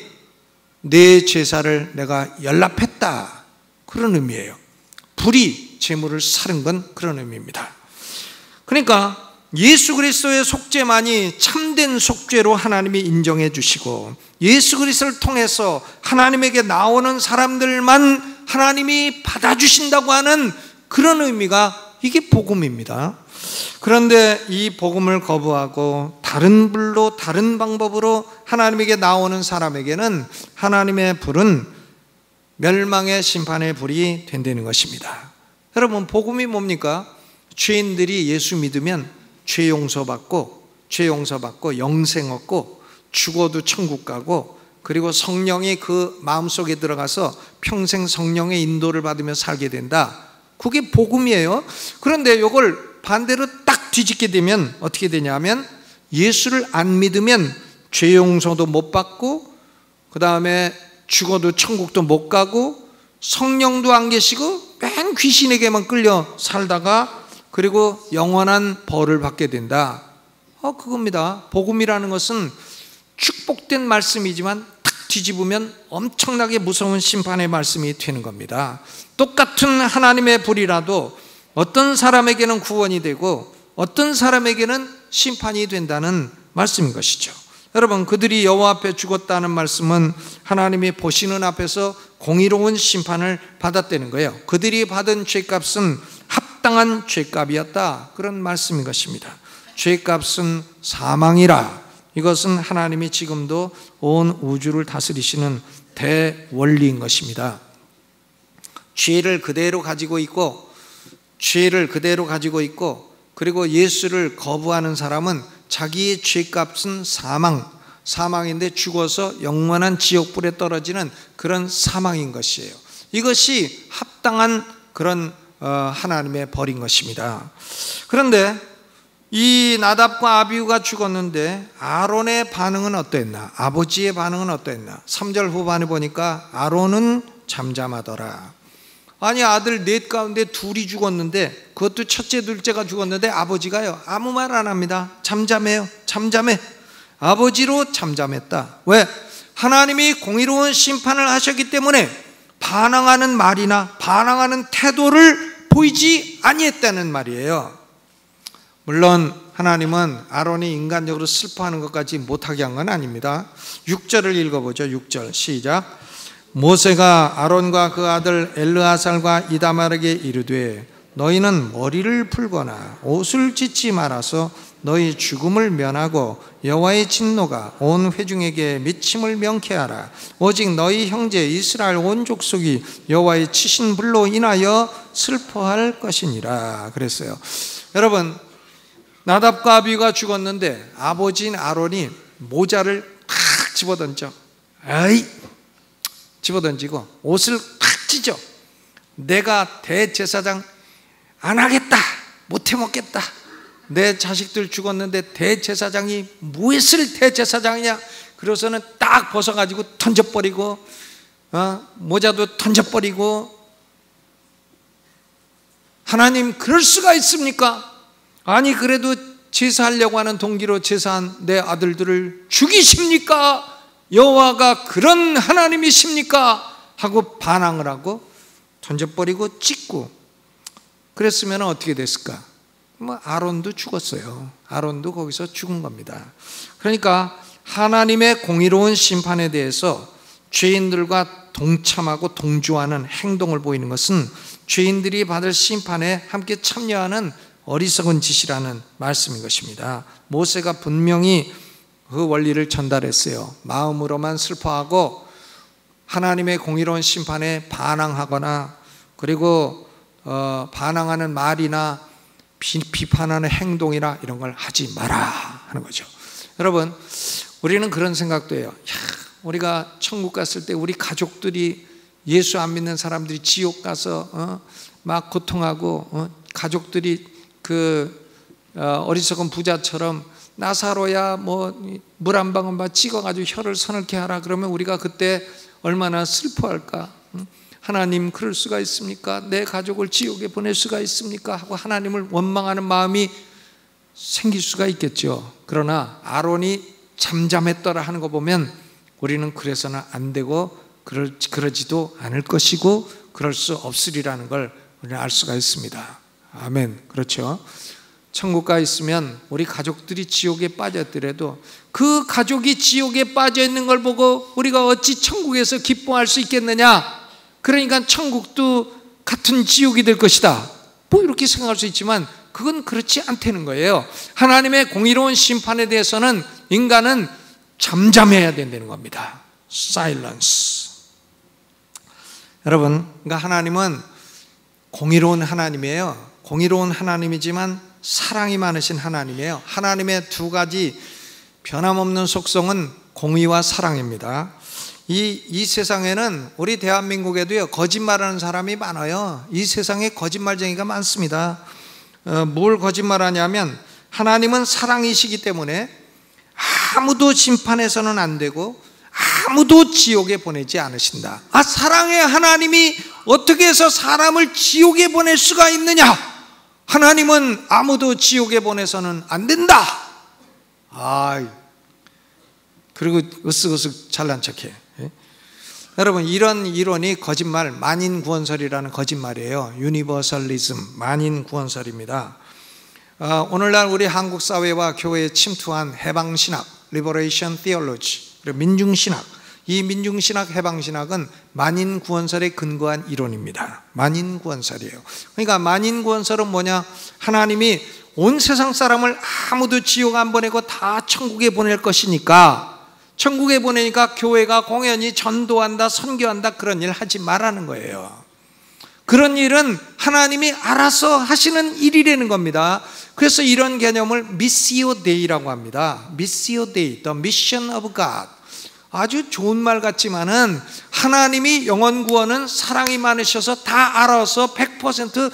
내 제사를 내가 연납했다, 그런 의미예요. 불이 제물을 사른 건 그런 의미입니다. 그러니까 예수 그리스도의 속죄만이 참된 속죄로 하나님이 인정해 주시고, 예수 그리스도를 통해서 하나님에게 나오는 사람들만 하나님이 받아주신다고 하는 그런 의미가, 이게 복음입니다. 그런데 이 복음을 거부하고 다른 불로, 다른 방법으로 하나님에게 나오는 사람에게는 하나님의 불은 멸망의 심판의 불이 된다는 것입니다. 여러분, 복음이 뭡니까? 죄인들이 예수 믿으면 죄 용서받고 영생 얻고 죽어도 천국 가고, 그리고 성령이 그 마음속에 들어가서 평생 성령의 인도를 받으며 살게 된다. 그게 복음이에요. 그런데 이걸 반대로 딱 뒤집게 되면 어떻게 되냐면, 예수를 안 믿으면 죄 용서도 못 받고, 그 다음에 죽어도 천국도 못 가고, 성령도 안 계시고 맨 귀신에게만 끌려 살다가 그리고 영원한 벌을 받게 된다. 그겁니다. 복음이라는 것은 축복된 말씀이지만 탁 뒤집으면 엄청나게 무서운 심판의 말씀이 되는 겁니다. 똑같은 하나님의 불이라도 어떤 사람에게는 구원이 되고 어떤 사람에게는 심판이 된다는 말씀인 것이죠. 여러분, 그들이 여호와 앞에 죽었다는 말씀은 하나님이 보시는 앞에서 공의로운 심판을 받았다는 거예요. 그들이 받은 죄값은 합당한 죄값이었다, 그런 말씀인 것입니다. 죄값은 사망이라. 이것은 하나님이 지금도 온 우주를 다스리시는 대원리인 것입니다. 죄를 그대로 가지고 있고 그리고 예수를 거부하는 사람은 자기의 죄값은 사망인데 죽어서 영원한 지옥불에 떨어지는 그런 사망인 것이에요. 이것이 합당한 그런 하나님의 벌인 것입니다. 그런데 이 나답과 아비후가 죽었는데 아론의 반응은 어땠나? 아버지의 반응은 어땠나? 3절 후반에 보니까 아론은 잠잠하더라. 아니, 아들 넷 가운데 둘이 죽었는데, 그것도 첫째 둘째가 죽었는데 아버지가요 아무 말 안 합니다. 잠잠해요. 잠잠해. 아버지로 잠잠했다. 왜? 하나님이 공의로운 심판을 하셨기 때문에 반항하는 말이나 반항하는 태도를 보이지 아니했다는 말이에요. 물론 하나님은 아론이 인간적으로 슬퍼하는 것까지 못하게 한 건 아닙니다. 6절을 읽어보죠. 6절 시작. 모세가 아론과 그 아들 엘르아살과 이다말에게 이르되 너희는 머리를 풀거나 옷을 찢지 말아서 너희 죽음을 면하고 여호와의 진노가 온 회중에게 미침을 명케하라. 오직 너희 형제 이스라엘 온 족속이 여호와의 치신 불로 인하여 슬퍼할 것이니라 그랬어요. 여러분, 나답과 아비후가 죽었는데 아버지인 아론이 모자를 탁 집어던지고 옷을 탁 찢어. 내가 대제사장 안 하겠다, 못해 먹겠다. 내 자식들 죽었는데 대제사장이 무엇을 대제사장이냐. 그래서는 딱 벗어가지고 던져버리고, 모자도 던져버리고, 하나님 그럴 수가 있습니까? 아니 그래도 제사하려고 하는 동기로 제사한 내 아들들을 죽이십니까? 여호와가 그런 하나님이십니까? 하고 반항을 하고 던져버리고 찍고 그랬으면 어떻게 됐을까? 아론도 죽었어요. 아론도 거기서 죽은 겁니다. 그러니까 하나님의 공의로운 심판에 대해서 죄인들과 동참하고 동조하는 행동을 보이는 것은 죄인들이 받을 심판에 함께 참여하는 어리석은 짓이라는 말씀인 것입니다. 모세가 분명히 그 원리를 전달했어요. 마음으로만 슬퍼하고 하나님의 공의로운 심판에 반항하거나 그리고 반항하는 말이나 비판하는 행동이나 이런 걸 하지 마라 하는 거죠. 여러분, 우리는 그런 생각도 해요. 우리가 천국 갔을 때 우리 가족들이 예수 안 믿는 사람들이 지옥 가서 막 고통하고 가족들이 그 어리석은 부자처럼 나사로야 뭐 물 한 방울만 찍어가지고 혀를 서늘케 하라 그러면 우리가 그때 얼마나 슬퍼할까? 하나님 그럴 수가 있습니까? 내 가족을 지옥에 보낼 수가 있습니까? 하고 하나님을 원망하는 마음이 생길 수가 있겠죠. 그러나 아론이 잠잠했더라 하는 거 보면 우리는 그래서는 안 되고 그러지도 않을 것이고 그럴 수 없으리라는 걸 우리는 알 수가 있습니다. 아멘. 그렇죠. 천국 가 있으면 우리 가족들이 지옥에 빠졌더라도 그 가족이 지옥에 빠져 있는 걸 보고 우리가 어찌 천국에서 기뻐할 수 있겠느냐? 그러니까 천국도 같은 지옥이 될 것이다. 뭐 이렇게 생각할 수 있지만 그건 그렇지 않다는 거예요. 하나님의 공의로운 심판에 대해서는 인간은 잠잠해야 된다는 겁니다. Silence. 여러분, 그러니까 하나님은 공의로운 하나님이에요. 공의로운 하나님이지만 사랑이 많으신 하나님이에요. 하나님의 두 가지 변함없는 속성은 공의와 사랑입니다. 이 세상에는 우리 대한민국에도요 거짓말하는 사람이 많아요. 이 세상에 거짓말쟁이가 많습니다. 뭘 거짓말하냐면 하나님은 사랑이시기 때문에 아무도 심판해서는 안 되고 아무도 지옥에 보내지 않으신다. 사랑의 하나님이 어떻게 해서 사람을 지옥에 보낼 수가 있느냐? 하나님은 아무도 지옥에 보내서는 안 된다. 그리고 으쓱으쓱 잘난 척해. 여러분, 이런 이론이 거짓말, 만인구원설이라는 거짓말이에요. 유니버설리즘, 만인구원설입니다. 오늘날 우리 한국 사회와 교회에 침투한 해방신학, 리버레이션 티올로지, 그리고 민중신학, 이 민중신학, 해방신학은 만인구원설에 근거한 이론입니다. 만인구원설이에요. 그러니까 만인구원설은 뭐냐? 하나님이 온 세상 사람을 아무도 지옥 안 보내고 다 천국에 보낼 것이니까, 천국에 보내니까 교회가 공연히 전도한다, 선교한다, 그런 일 하지 말라는 거예요. 그런 일은 하나님이 알아서 하시는 일이라는 겁니다. 그래서 이런 개념을 미시오 데이라고 합니다. 미시오 데이, the mission of God. 아주 좋은 말 같지만은 하나님이 영혼 구원은 사랑이 많으셔서 다 알아서 100%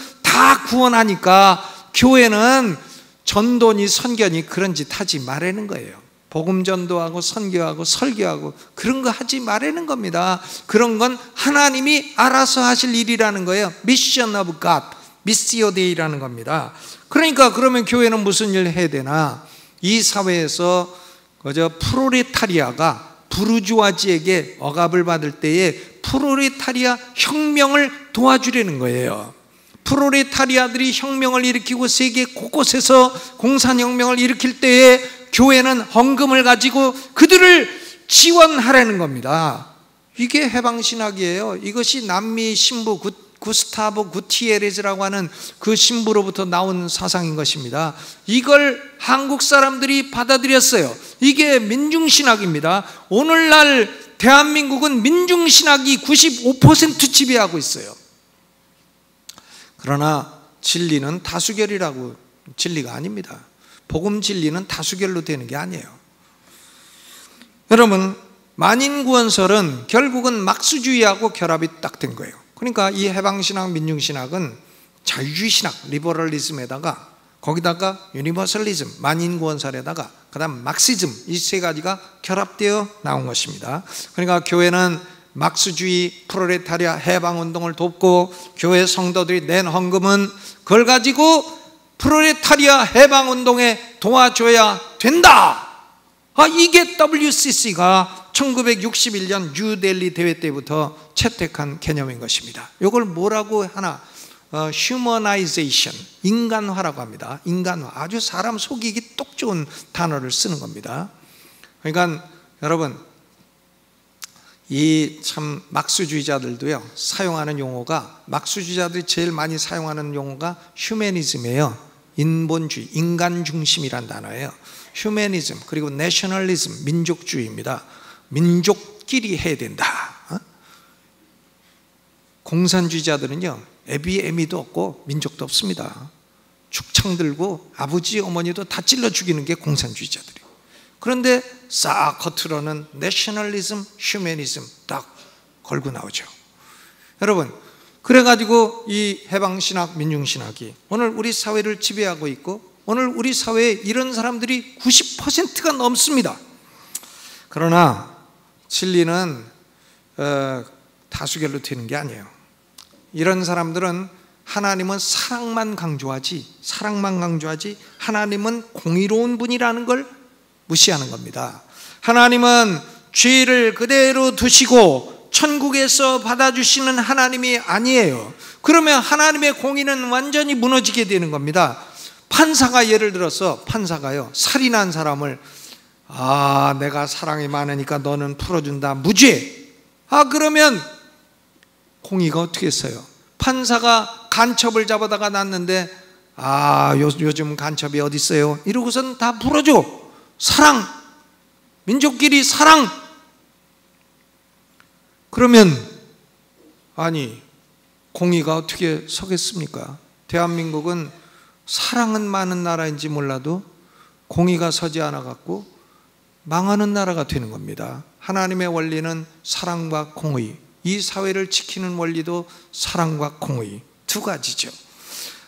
구원하니까 교회는 전도니 선교니 그런 짓 하지 말라는 거예요. 복음 전도하고 선교하고 설교하고 그런 거 하지 말라는 겁니다. 그런 건 하나님이 알아서 하실 일이라는 거예요. Mission of God, Missio Dei라는 겁니다. 그러니까 그러면 교회는 무슨 일을 해야 되나? 이 사회에서 그저 프롤레타리아가 부르주아지에게 억압을 받을 때에 프롤레타리아 혁명을 도와주려는 거예요. 프롤레타리아들이 혁명을 일으키고 세계 곳곳에서 공산혁명을 일으킬 때에 교회는 헌금을 가지고 그들을 지원하라는 겁니다. 이게 해방신학이에요. 이것이 남미 신부 구스타보 구티에레즈라고 하는 그 신부로부터 나온 사상인 것입니다. 이걸 한국 사람들이 받아들였어요. 이게 민중신학입니다. 오늘날 대한민국은 민중신학이 95% 지배하고 있어요. 그러나 진리는 다수결이라고, 진리가 아닙니다. 복음 진리는 다수결로 되는 게 아니에요. 여러분, 만인구원설은 결국은 막수주의하고 결합이 딱 된 거예요. 그러니까 이 해방신학, 민중신학은 자유주의신학, 리버럴리즘에다가 거기다가 유니버설리즘, 만인구원설에다가 그 다음 막시즘, 이 세 가지가 결합되어 나온 것입니다. 그러니까 교회는 막스주의 프롤레타리아 해방운동을 돕고 교회 성도들이 낸 헌금은 그걸 가지고 프롤레타리아 해방운동에 도와줘야 된다. 이게 WCC가 1961년 뉴델리 대회 때부터 채택한 개념인 것입니다. 이걸 뭐라고 하나? 휴머나이제이션, 인간화라고 합니다. 인간화, 아주 사람 속이기 똑 좋은 단어를 쓰는 겁니다. 그러니까 여러분, 이 참 막스주의자들도요, 사용하는 용어가, 막스주의자들이 제일 많이 사용하는 용어가 휴머니즘이에요. 인본주의, 인간 중심이란 단어예요. 휴머니즘, 그리고 내셔널리즘, 민족주의입니다. 민족끼리 해야 된다. 공산주의자들은요, 애비애미도 없고 민족도 없습니다. 축창 들고 아버지 어머니도 다 찔러 죽이는 게 공산주의자들이에요. 그런데 싹 겉으로는 내셔널리즘, 휴머니즘 딱 걸고 나오죠. 여러분, 그래가지고 이 해방신학, 민중신학이 오늘 우리 사회를 지배하고 있고, 오늘 우리 사회에 이런 사람들이 90%가 넘습니다. 그러나 진리는 다수결로 되는 게 아니에요. 이런 사람들은 하나님은 사랑만 강조하지 하나님은 공의로운 분이라는 걸 무시하는 겁니다. 하나님은 죄를 그대로 두시고 천국에서 받아주시는 하나님이 아니에요. 그러면 하나님의 공의는 완전히 무너지게 되는 겁니다. 판사가 예를 들어서 판사가요, 살인한 사람을 내가 사랑이 많으니까 너는 풀어준다, 무죄. 그러면 공의가 어떻게 했어요? 판사가 간첩을 잡아다가 놨는데 요즘 간첩이 어디 있어요? 이러고선 다 풀어줘. 사랑, 민족끼리 사랑. 그러면 공의가 어떻게 서겠습니까? 대한민국은 사랑은 많은 나라인지 몰라도 공의가 서지 않아 갖고 망하는 나라가 되는 겁니다. 하나님의 원리는 사랑과 공의, 이 사회를 지키는 원리도 사랑과 공의, 두 가지죠.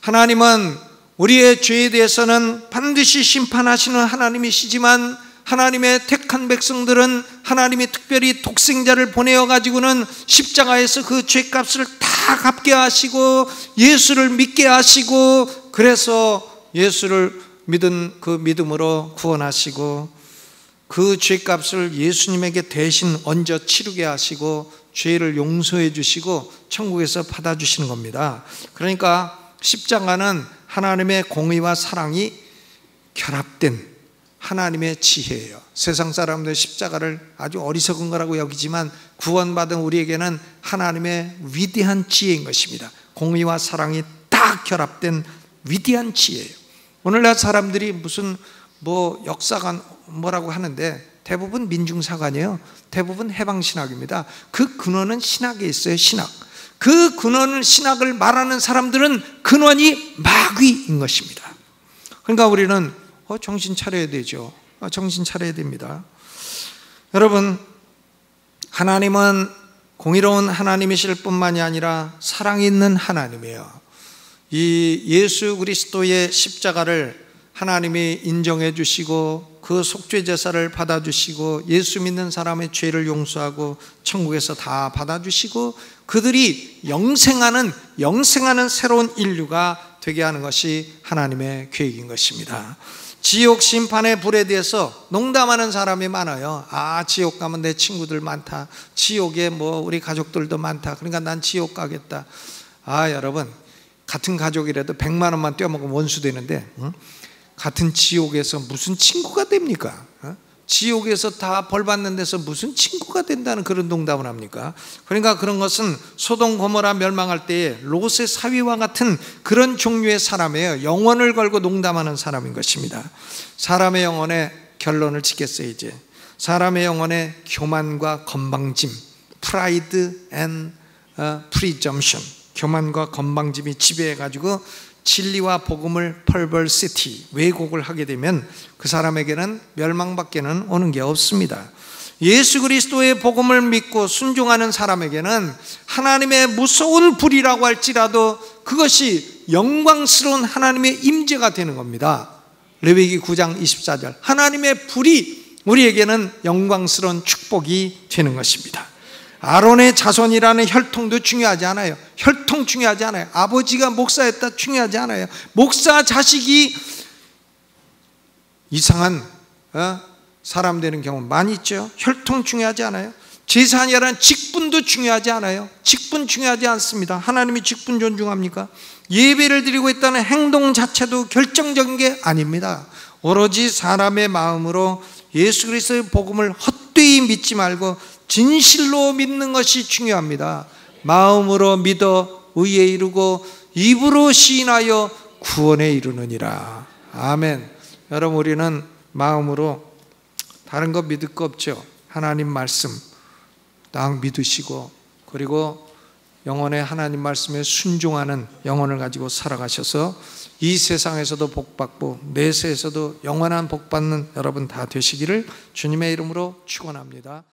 하나님은 우리의 죄에 대해서는 반드시 심판하시는 하나님이시지만, 하나님의 택한 백성들은 하나님이 특별히 독생자를 보내어 가지고는 십자가에서 그 죄값을 다 갚게 하시고 예수를 믿게 하시고, 그래서 예수를 믿은 그 믿음으로 구원하시고 그 죄값을 예수님에게 대신 얹어 치르게 하시고 죄를 용서해 주시고 천국에서 받아주시는 겁니다. 그러니까 십자가는 하나님의 공의와 사랑이 결합된 하나님의 지혜예요. 세상 사람들 십자가를 아주 어리석은 거라고 여기지만 구원받은 우리에게는 하나님의 위대한 지혜인 것입니다. 공의와 사랑이 딱 결합된 위대한 지혜예요. 오늘날 사람들이 무슨 역사관 뭐라고 하는데 대부분 민중사관이에요. 대부분 해방신학입니다. 그 근원은 신학에 있어요. 신학. 그 근원을, 신학을 말하는 사람들은 근원이 마귀인 것입니다. 그러니까 우리는 정신 차려야 되죠. 정신 차려야 됩니다. 여러분, 하나님은 공의로운 하나님이실 뿐만이 아니라 사랑이 있는 하나님이에요. 이 예수 그리스도의 십자가를 하나님이 인정해 주시고 그 속죄 제사를 받아주시고 예수 믿는 사람의 죄를 용서하고 천국에서 다 받아주시고 그들이 영생하는 새로운 인류가 되게 하는 것이 하나님의 계획인 것입니다. 지옥 심판의 불에 대해서 농담하는 사람이 많아요. 지옥 가면 내 친구들 많다, 지옥에 우리 가족들도 많다, 그러니까 난 지옥 가겠다. 여러분, 같은 가족이라도 100만 원만 떼어먹으면 원수 되는데 같은 지옥에서 무슨 친구가 됩니까? 지옥에서 다 벌 받는 데서 무슨 친구가 된다는 그런 농담을 합니까? 그러니까 그런 것은 소돔 고모라 멸망할 때에 롯의 사위와 같은 그런 종류의 사람이에요. 영혼을 걸고 농담하는 사람인 것입니다. 사람의 영혼의 결론을 짓겠어요. 이제 사람의 영혼의 교만과 건방짐, pride and presumption, 교만과 건방짐이 지배해가지고 진리와 복음을 perversity, 왜곡을 하게 되면 그 사람에게는 멸망밖에는 오는 게 없습니다. 예수 그리스도의 복음을 믿고 순종하는 사람에게는 하나님의 무서운 불이라고 할지라도 그것이 영광스러운 하나님의 임재가 되는 겁니다. 레위기 9장 24절, 하나님의 불이 우리에게는 영광스러운 축복이 되는 것입니다. 아론의 자손이라는 혈통도 중요하지 않아요. 혈통 중요하지 않아요. 아버지가 목사였다 중요하지 않아요. 목사 자식이 이상한 사람 되는 경우 많이 있죠. 혈통 중요하지 않아요. 제사장이라는 직분도 중요하지 않아요. 직분 중요하지 않습니다. 하나님이 직분 존중합니까? 예배를 드리고 있다는 행동 자체도 결정적인 게 아닙니다. 오로지 사람의 마음으로 예수 그리스도의 복음을 헛되이 믿지 말고 진실로 믿는 것이 중요합니다. 마음으로 믿어 의에 이르고 입으로 시인하여 구원에 이르느니라. 아멘. 여러분, 우리는 마음으로 다른 거 믿을 거 없죠. 하나님 말씀 딱 믿으시고, 그리고 영혼의 하나님 말씀에 순종하는 영혼을 가지고 살아가셔서 이 세상에서도 복받고 내세에서도 영원한 복받는 여러분 다 되시기를 주님의 이름으로 축원합니다.